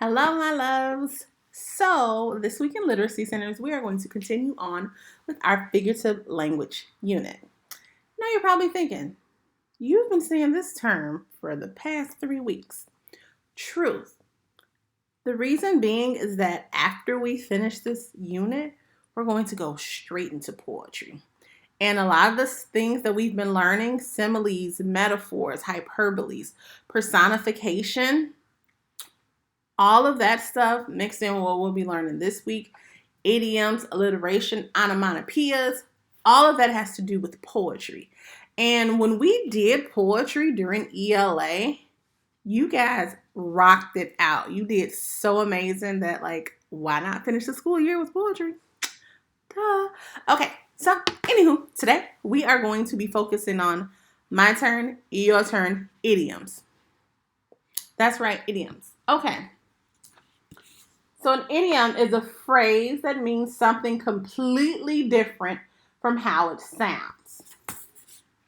Hello, my loves. So, this week in Literacy Centers, we are going to continue on with our figurative language unit. Now, you're probably thinking, you've been saying this term for the past 3 weeks. Truth. The reason being is that after we finish this unit, we're going to go straight into poetry. And a lot of the things that we've been learning, similes, metaphors, hyperboles, personification, all of that stuff mixed in with what we'll be learning this week, idioms, alliteration, onomatopoeias, all of that has to do with poetry. And when we did poetry during ELA, you guys rocked it out. You did so amazing that, why not finish the school year with poetry? Duh. Okay, so anywho, today we are going to be focusing on my turn, your turn, idioms. That's right, idioms. Okay. So an idiom is a phrase that means something completely different from how it sounds.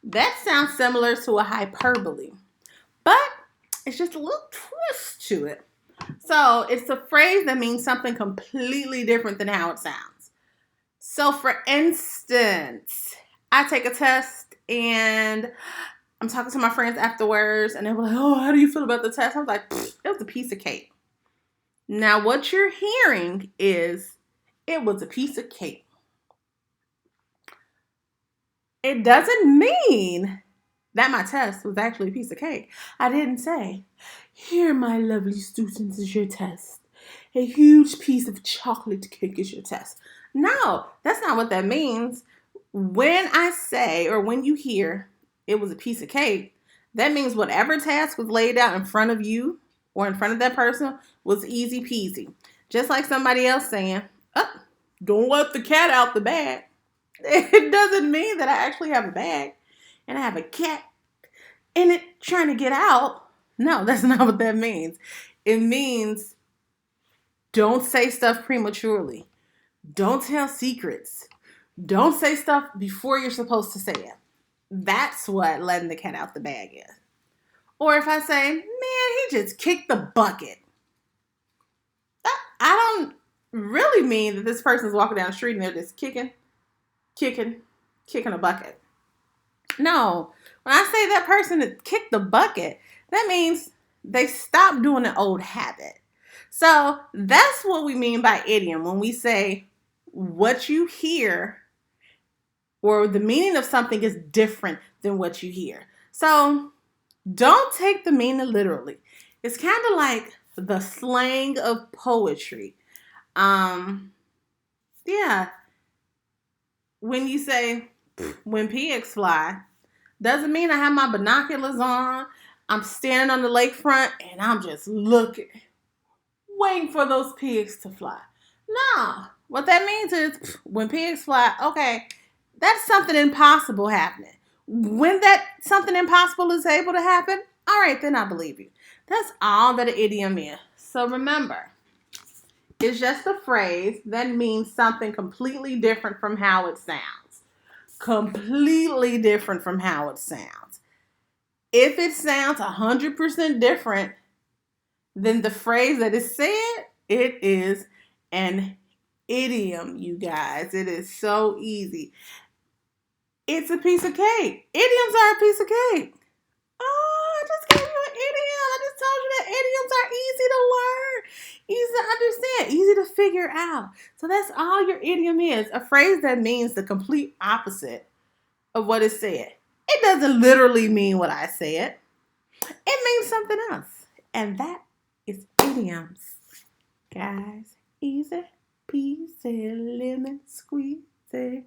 That sounds similar to a hyperbole, but it's just a little twist to it. So it's a phrase that means something completely different than how it sounds. So for instance, I take a test and I'm talking to my friends afterwards and they were like, oh, how do you feel about the test? I was like, it was a piece of cake. Now, what you're hearing is it was a piece of cake. It doesn't mean that my test was actually a piece of cake. I didn't say, here, my lovely students, is your test. A huge piece of chocolate cake is your test. No, that's not what that means. When I say, or when you hear it was a piece of cake, that means whatever task was laid out in front of you or in front of that person was easy peasy. Just like somebody else saying, oh, don't let the cat out the bag. It doesn't mean that I actually have a bag and I have a cat in it trying to get out. No, that's not what that means. It means don't say stuff prematurely. Don't tell secrets. Don't say stuff before you're supposed to say it. That's what letting the cat out the bag is. Or if I say, man, he just kicked the bucket. I don't really mean that this person's walking down the street and they're just kicking a bucket. No, when I say that person kicked the bucket, that means they stopped doing an old habit. So that's what we mean by idiom when we say what you hear or the meaning of something is different than what you hear. So don't take the meaning literally. It's kind of like the slang of poetry. Yeah. When you say, when pigs fly, doesn't mean I have my binoculars on. I'm standing on the lakefront and I'm just looking, waiting for those pigs to fly. No. What that means is when pigs fly, okay, that's something impossible happening. When that something impossible is able to happen, all right, then I believe you. That's all that an idiom is. So remember, it's just a phrase that means something completely different from how it sounds. Completely different from how it sounds. If it sounds 100% different than the phrase that is said, it is an idiom, you guys. It is so easy. It's a piece of cake. Idioms are a piece of cake. Oh, I just gave you an idiom. I just told you that idioms are easy to learn, easy to understand, easy to figure out. So that's all your idiom is. A phrase that means the complete opposite of what is said. It doesn't literally mean what I said. It means something else. And that is idioms. Guys, easy peasy, lemon squeezy.